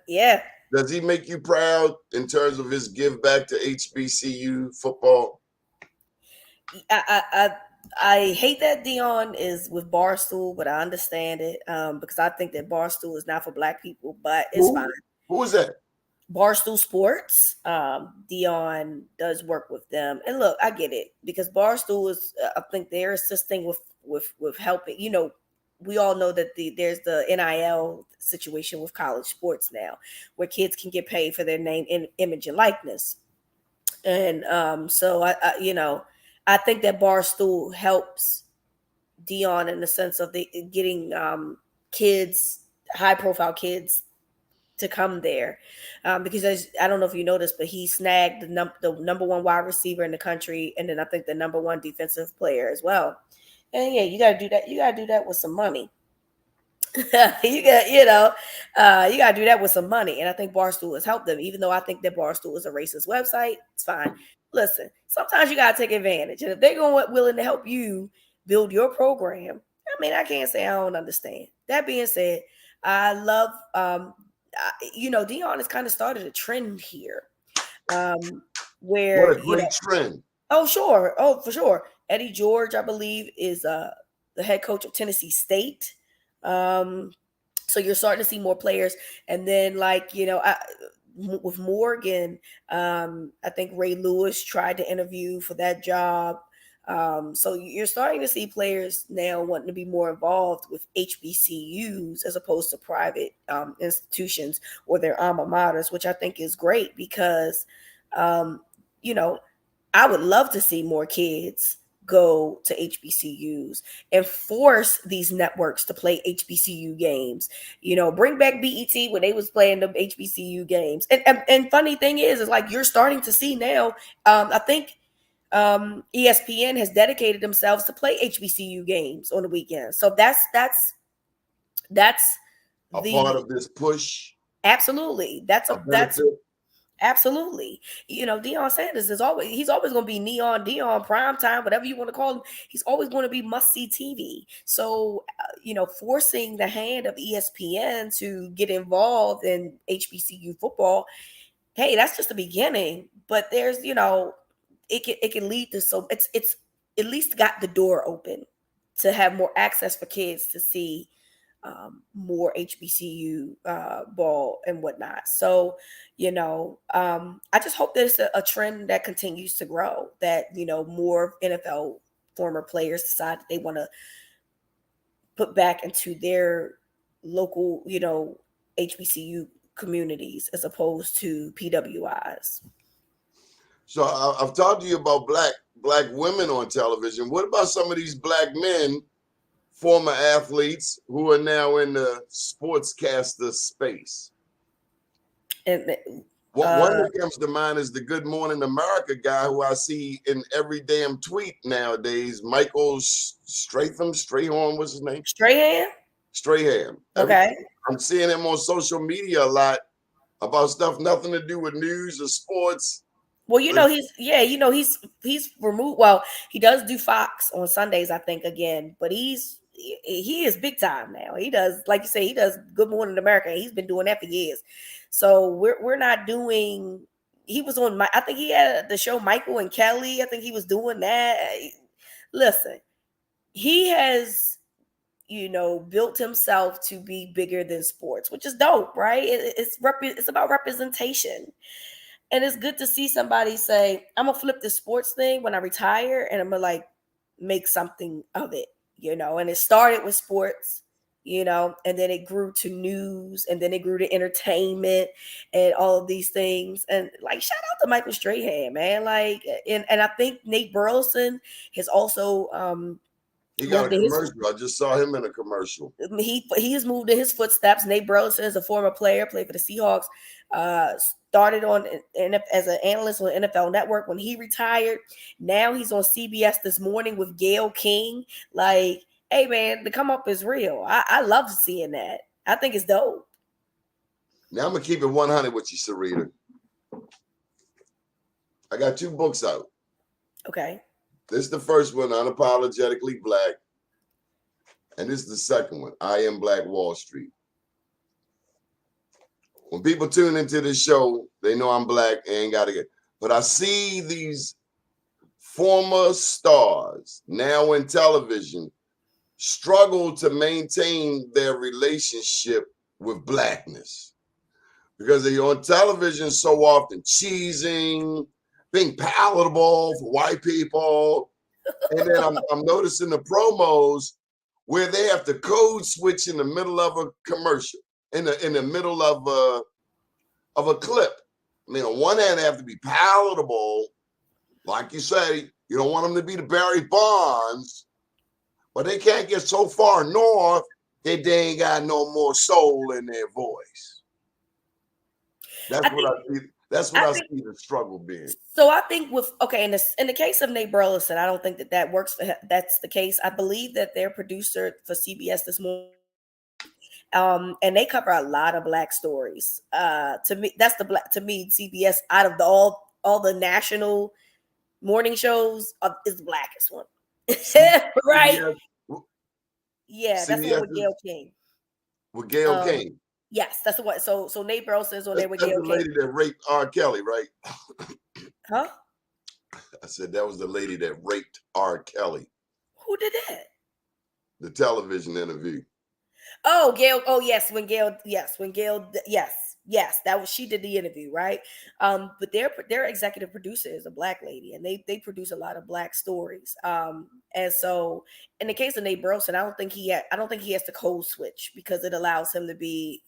Speaker 5: Yeah.
Speaker 2: Does he make you proud in terms of his give back to HBCU football?
Speaker 5: I hate that Deion is with Barstool, but I understand it because I think that Barstool is not for black people, but it's fine.
Speaker 2: Who is that?
Speaker 5: Barstool Sports. Deion does work with them, and look, I get it because Barstool is. I think they're assisting with helping. We all know that there's the NIL situation with college sports now, where kids can get paid for their name, image, and likeness, and so I think that Barstool helps Deion in the sense of getting kids, high-profile kids, to come there, because I don't know if you noticed, but he snagged the number one wide receiver in the country, and then I think the number one defensive player as well. And yeah, you got to do that. You got to do that with some money. You got to do that with some money, and I think Barstool has helped them. Even though I think that Barstool is a racist website, it's fine. Listen, sometimes you got to take advantage. And if they're willing to help you build your program, I can't say I don't understand. That being said, I love, Deion has kind of started a trend here. Where
Speaker 2: what a great trend.
Speaker 5: Oh, sure. Oh, for sure. Eddie George, I believe, is the head coach of Tennessee State. So you're starting to see more players. And then with Morgan, I think Ray Lewis tried to interview for that job. So you're starting to see players now wanting to be more involved with HBCUs as opposed to private institutions or their alma maters, which I think is great because, I would love to see more kids go to HBCUs and force these networks to play HBCU games. Bring back BET when they was playing the HBCU games. And funny thing is like you're starting to see now. I think ESPN has dedicated themselves to play HBCU games on the weekend. So that's
Speaker 2: a part of this push.
Speaker 5: Absolutely, that's absolutely. Deion Sanders he's always going to be Neon Deion, prime time, whatever you want to call him. He's always going to be must-see TV. So, forcing the hand of ESPN to get involved in HBCU football, hey, that's just the beginning. But there's, it can lead to it's at least got the door open to have more access for kids to see more HBCU ball and whatnot. So, I just hope there's a trend that continues to grow, that, more NFL former players decide that they want to put back into their local, HBCU communities as opposed to PWIs.
Speaker 2: So I've talked to you about black women on television. What about some of these black men, former athletes who are now in the sportscaster space?
Speaker 5: And
Speaker 2: one that comes to mind is the Good Morning America guy who I see in every damn tweet nowadays, Michael Strayhorn, what's his name? Strahan.
Speaker 5: Okay.
Speaker 2: I'm seeing him on social media a lot about stuff nothing to do with news or sports.
Speaker 5: Well, he's removed. Well, he does do Fox on Sundays, I think, again, but he is big time now. He does, like you say, he does Good Morning America. He's been doing that for years. So we're not doing. He was on I think he had the show Michael and Kelly. I think he was doing that. Listen, he has, built himself to be bigger than sports, which is dope, right? It's about representation. And it's good to see somebody say, I'm gonna flip this sports thing when I retire and I'm gonna like make something of it, and it started with sports, and then it grew to news and then it grew to entertainment and all of these things. And like, shout out to Michael Strahan, man. Like, and I think Nate Burleson has also
Speaker 2: he got a commercial. I just saw him in a commercial.
Speaker 5: He has moved in his footsteps. Nate Burleson is a former player, played for the Seahawks. Started on as an analyst on NFL Network when he retired. Now he's on CBS this morning with Gayle King. Like, hey man, the come up is real. I love seeing that. I think it's dope.
Speaker 2: Now I'm gonna keep it 100 with you, Sarita. I got 2 books out.
Speaker 5: Okay.
Speaker 2: This is the first one, Unapologetically Black. And this is the second one, I Am Black Wall Street. When people tune into this show, they know I'm black and ain't got to get. But I see these former stars now in television struggle to maintain their relationship with blackness because they're on television so often cheesing, being palatable for white people. And then I'm noticing the promos where they have to code switch in the middle of a commercial, in the middle of a clip. I mean, on one hand, they have to be palatable. Like you say, you don't want them to be the Barry Bonds, but they can't get so far north that they ain't got no more soul in their voice. That's what I see. That's what I see the struggle being. So
Speaker 5: I think in the case of Nate Burleson, I don't think that works for him. That's the case. I believe that their producer for CBS this morning, and they cover a lot of black stories. To me, CBS out of all the national morning shows is the blackest one, right? Yeah, that's the one with Gayle King.
Speaker 2: With Gayle King.
Speaker 5: Yes, that's the one. So Nate Burleson is on there with Gayle King.
Speaker 2: The lady that raped R. Kelly, right?
Speaker 5: Huh?
Speaker 2: I said that was the lady that raped R. Kelly.
Speaker 5: Who did that?
Speaker 2: The television interview.
Speaker 5: Oh, Gayle. Oh, yes. When Gayle. Yes. That was, she did the interview, right? But their executive producer is a black lady, and they produce a lot of black stories. And so in the case of Nate Burleson, I don't think he has to code switch because it allows him to be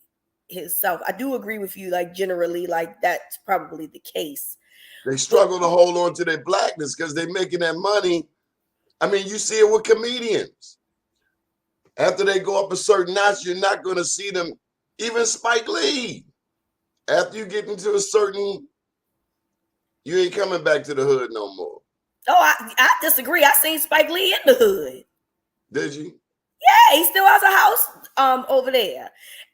Speaker 5: himself. I do agree with you, like generally, like that's probably the case.
Speaker 2: They struggle to hold on to their blackness because they're making that money. I mean, you see it with comedians. After they go up a certain notch, you're not going to see them. Even Spike Lee. After you get into a certain, you ain't coming back to the hood no more.
Speaker 5: Oh, I disagree. I seen Spike Lee in the hood.
Speaker 2: Did you?
Speaker 5: Yeah, he still has a house over there.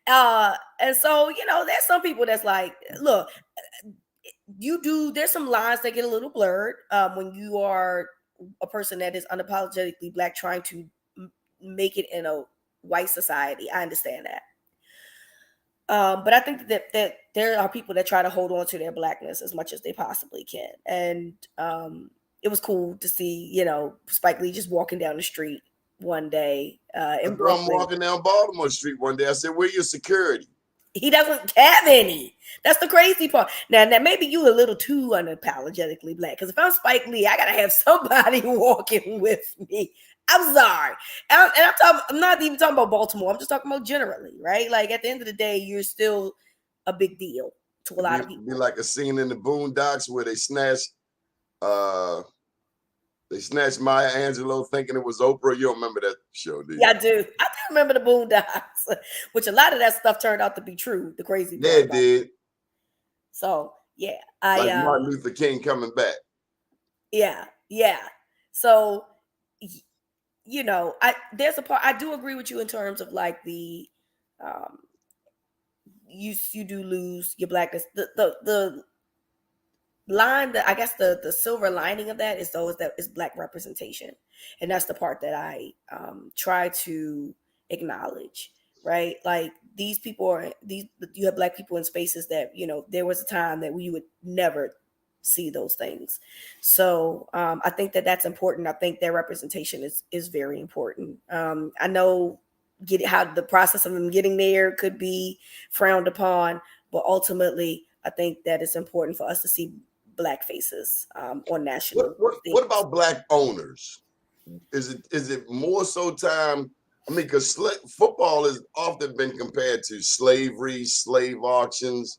Speaker 5: And so, there's some people that's like, look, there's some lines that get a little blurred when you are a person that is unapologetically black trying to make it in a white society. I understand that. But I think that there are people that try to hold on to their blackness as much as they possibly can. And it was cool to see, Spike Lee just walking down the street one day. I'm
Speaker 2: walking down Baltimore Street one day. I said, where your security?
Speaker 5: He doesn't have any. That's the crazy part. Now maybe you a little too unapologetically black. Because if I'm Spike Lee, I got to have somebody walking with me. I'm sorry. And I'm not even talking about Baltimore. I'm just talking about generally, right? Like at the end of the day, you're still a big deal to a lot of people.
Speaker 2: Be like a scene in the Boondocks where they snatched Maya Angelou thinking it was Oprah. You don't remember that show, do you?
Speaker 5: Yeah, I do. I do remember the Boondocks, which a lot of that stuff turned out to be true. The crazy part.
Speaker 2: Yeah, it did.
Speaker 5: So yeah,
Speaker 2: like Martin Luther King coming back.
Speaker 5: Yeah. So there's a part I do agree with you in terms of like the you do lose your blackness. The line that I guess the silver lining of that is black representation, and that's the part that I try to acknowledge, right? Like these people you have black people in spaces that there was a time that we would never see those things. So I think that that's important. I think their representation is very important. I know how the process of them getting there could be frowned upon, but ultimately, I think that it's important for us to see Black faces on national.
Speaker 2: What about Black owners? Is it more so time? I mean, because football has often been compared to slavery, slave auctions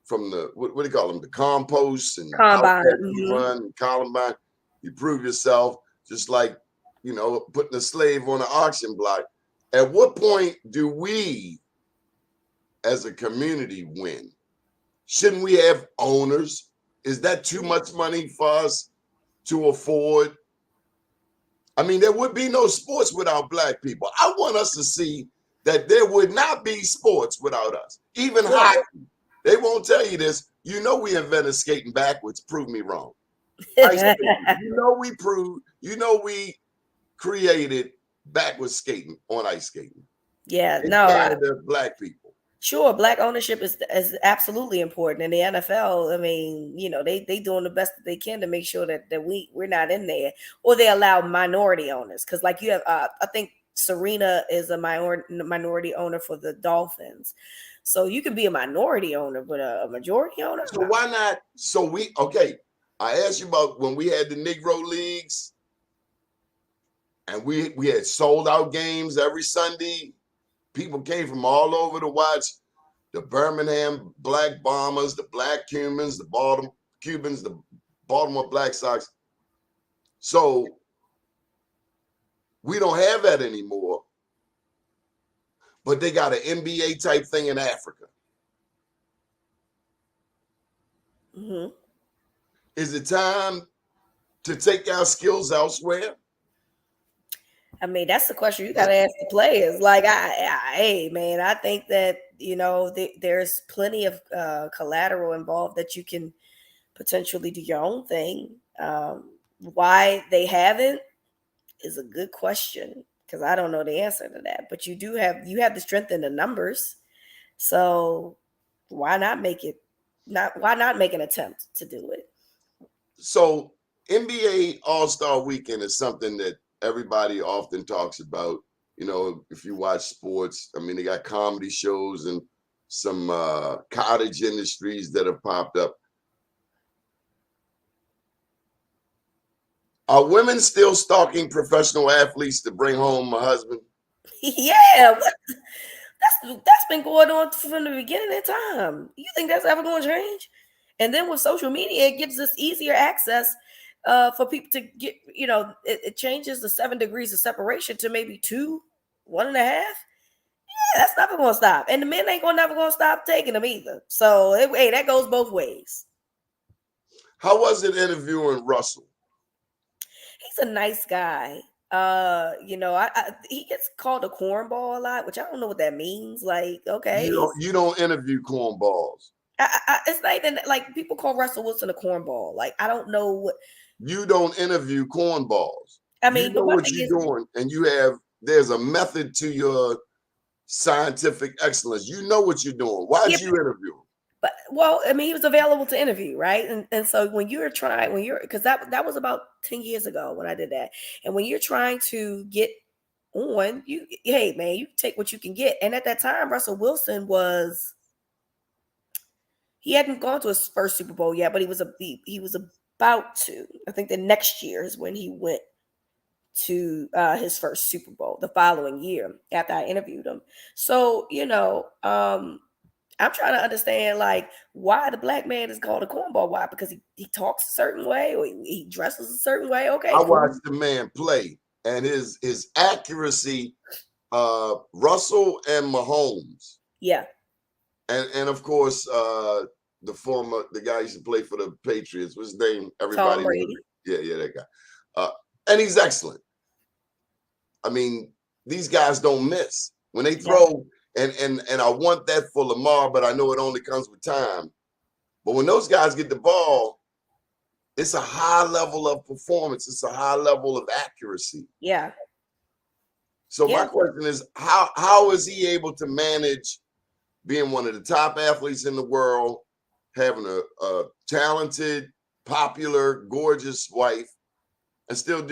Speaker 2: from the what do you call them? The composts and
Speaker 5: Combine.
Speaker 2: you run Columbine. You prove yourself, just like putting a slave on an auction block. At what point do we, as a community, win? Shouldn't we have owners? Is that too much money for us to afford? I mean, there would be no sports without Black people. I want us to see that there would not be sports without us. Even hockey. They won't tell you this. We invented skating backwards. Prove me wrong. We created backwards skating on ice skating.
Speaker 5: Yeah,
Speaker 2: Black people.
Speaker 5: Sure, Black ownership is absolutely important in the NFL. I mean, they doing the best that they can to make sure that we're not in there, or they allow minority owners. Because like you have, I think Serena is a minority owner for the Dolphins. So you can be a minority owner, but a majority owner.
Speaker 2: So why not? I asked you about when we had the Negro Leagues, and we had sold out games every Sunday. People came from all over to watch the Birmingham Black Bombers, the Black Cubans, the Baltimore Black Sox. So we don't have that anymore. But they got an NBA type thing in Africa.
Speaker 5: Mm-hmm.
Speaker 2: Is it time to take our skills elsewhere?
Speaker 5: I mean, that's the question you got to ask the players. Like, hey, man, I think that, there's plenty of collateral involved that you can potentially do your own thing. Why they haven't is a good question, because I don't know the answer to that. But you have the strength in the numbers. So why not make an attempt to do it?
Speaker 2: So NBA All-Star Weekend is something that everybody often talks about. If you watch sports, I mean, they got comedy shows and some cottage industries that have popped up. Are women still stalking professional athletes to bring home a husband?
Speaker 5: Yeah, that's been going on from the beginning of time. You think that's ever going to change? And then with social media, it gives us easier access for people to get, it changes the 7 degrees of separation to maybe 2, 1.5. Yeah, that's never going to stop. And the men ain't never going to stop taking them either. So, hey, that goes both ways.
Speaker 2: How was it interviewing Russell?
Speaker 5: He's a nice guy. He gets called a cornball a lot, which I don't know what that means. Like, okay.
Speaker 2: You don't interview cornballs.
Speaker 5: It's not even like people call Russell Wilson a cornball. Like, I don't know what.
Speaker 2: You don't interview cornballs.
Speaker 5: I mean,
Speaker 2: you know what you're doing, and there's a method to your scientific excellence. You know what you're doing. Why'd you interview him?
Speaker 5: But I mean, he was available to interview, right? And so because that was about 10 years ago when I did that. And when you're trying to get on, hey man, you take what you can get. And at that time, Russell Wilson he hadn't gone to his first Super Bowl yet, but he was about to. I think the next year is when he went to his first Super Bowl, the following year after I interviewed him. So, I'm trying to understand, like, why the black man is called a cornball. Why? Because he talks a certain way, or he dresses a certain way. Okay,
Speaker 2: I watched the man play, and his accuracy, Russell and Mahomes.
Speaker 5: Yeah.
Speaker 2: And of course, the guy used to play for the Patriots. What's his name? Everybody.
Speaker 5: Tom Brady.
Speaker 2: Yeah, that guy. And he's excellent. I mean, these guys don't miss when they throw. And I want that for Lamar, but I know it only comes with time. But when those guys get the ball, it's a high level of performance. It's a high level of accuracy.
Speaker 5: Yeah.
Speaker 2: So my question is, how is he able to manage being one of the top athletes in the world, having a talented, popular, gorgeous wife, and still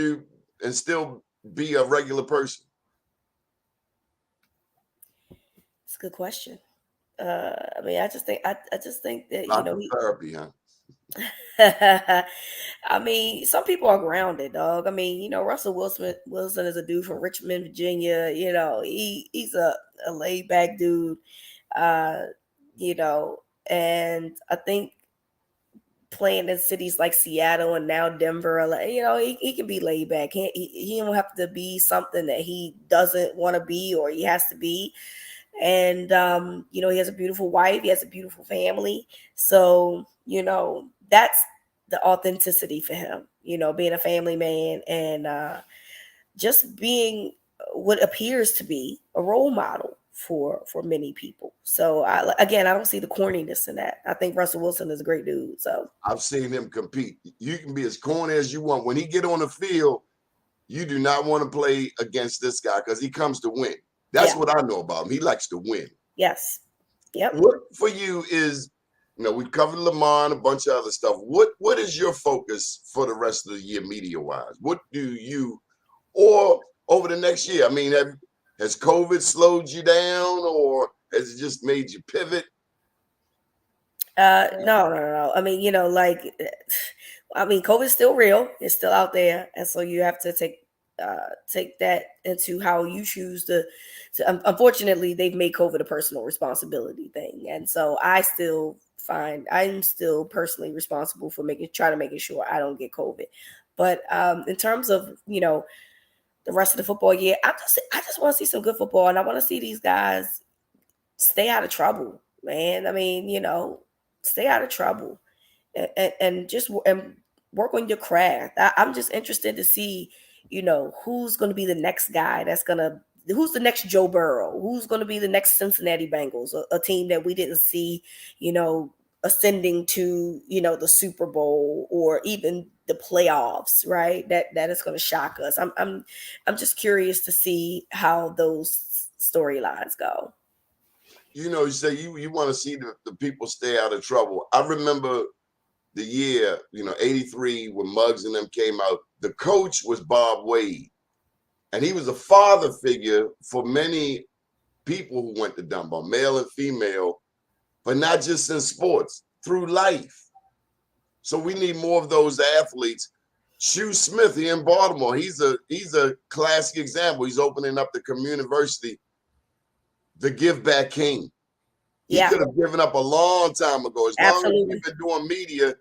Speaker 2: be a regular person?
Speaker 5: It's a good question. I mean, I just think that
Speaker 2: Lots of therapy, huh?
Speaker 5: I mean, some people are grounded, dog. I mean, Russell Wilson is a dude from Richmond, Virginia. He's a laid back dude. Uh, and I think playing in cities like Seattle and now Denver, he can be laid back. He don't have to be something that he doesn't want to be or he has to be. And he has a beautiful wife, he has a beautiful family. So, that's the authenticity for him, being a family man and just being what appears to be a role model for many people. So I don't see the corniness in that. I think Russell Wilson is a great dude. So
Speaker 2: I've seen him compete. You can be as corny as you want. When he get on the field, you do not want to play against this guy because he comes to win. That's what I know about him. He likes to win.
Speaker 5: Yes. Yep.
Speaker 2: What for you is, we've covered Lamar and a bunch of other stuff. What is your focus for the rest of the year, media-wise? What do you, or over the next year? I mean, has COVID slowed you down, or has it just made you pivot?
Speaker 5: No. I mean, COVID's still real. It's still out there, and so you have to take that into how you choose to. Unfortunately, they've made COVID a personal responsibility thing, and so I'm still personally responsible for making sure I don't get COVID. But in terms of the rest of the football year, I just want to see some good football, and I want to see these guys stay out of trouble, man. I mean, stay out of trouble and work on your craft. I'm just interested to see, who's going to be the next guy who's the next Joe Burrow, who's going to be the next Cincinnati Bengals, a team that we didn't see, ascending to, the Super Bowl or even the playoffs, right? That is going to shock us. I'm just curious to see how those storylines go.
Speaker 2: You say you want to see the people stay out of trouble. I remember the year, 83, when Muggs and them came out. The coach was Bob Wade. And he was a father figure for many people who went to Dunbar, male and female, but not just in sports, through life. So we need more of those athletes. Shu Smith here in Baltimore, he's a classic example. He's opening up the community, the Give Back King. He could have given up a long time ago. As long as we've been doing media,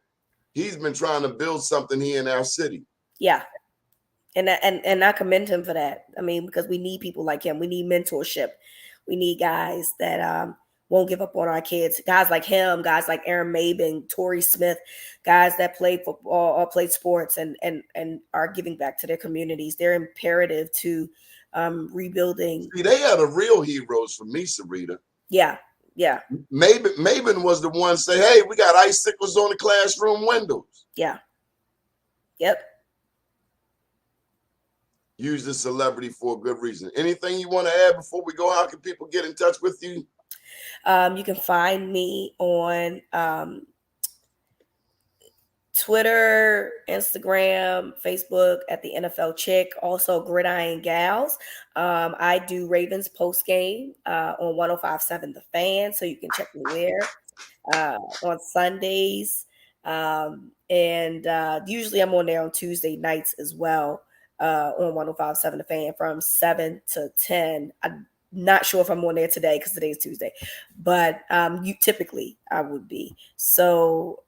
Speaker 2: he's been trying to build something here in our city.
Speaker 5: Yeah. And I commend him for that. I mean, because we need people like him. We need mentorship. We need guys that won't give up on our kids. Guys like him, guys like Aaron Maben, Torrey Smith, guys that play football or play sports and are giving back to their communities. They're imperative to rebuilding.
Speaker 2: See, they are the real heroes for me, Sarita.
Speaker 5: Yeah.
Speaker 2: Maben was the one say, "Hey, we got icicles on the classroom windows."
Speaker 5: Yeah. Yep.
Speaker 2: Use the celebrity for a good reason. Anything you want to add before we go? How can people get in touch with you?
Speaker 5: You can find me on Twitter, Instagram, Facebook at the NFL Chick, also Gridiron Gals. I do Ravens post game on 105.7 The Fan, so you can check me there on Sundays. And usually I'm on there on Tuesday nights as well. On 105.7 The Fan from 7 to 10. I'm not sure if I'm on there today because today is Tuesday, but typically I would be. So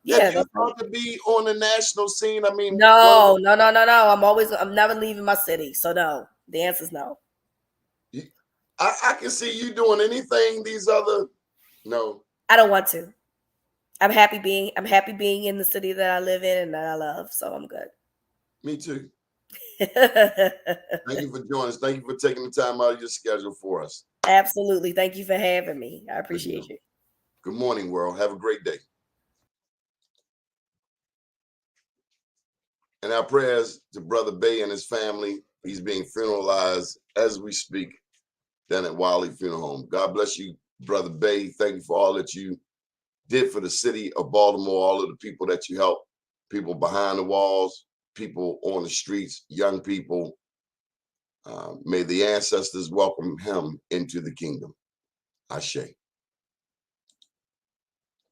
Speaker 2: yeah, you want to be on the national scene? I mean,
Speaker 5: no. I'm never leaving my city. So no, the answer is no.
Speaker 2: I can see you doing anything. No,
Speaker 5: I don't want to. I'm happy being in the city that I live in and that I love. So I'm good.
Speaker 2: Me too. Thank you for joining us. Thank you for taking the time out of your schedule for us.
Speaker 5: Absolutely. Thank you for having me. I appreciate you.
Speaker 2: Good morning, world. Have a great day. And our prayers to Brother Bay and his family. He's being funeralized as we speak down at Wiley Funeral Home. God bless you, Brother Bay. Thank you for all that you did for the city of Baltimore, all of the people that you helped, people behind the walls, people on the streets, young people. May the ancestors welcome him into the kingdom. Ashe.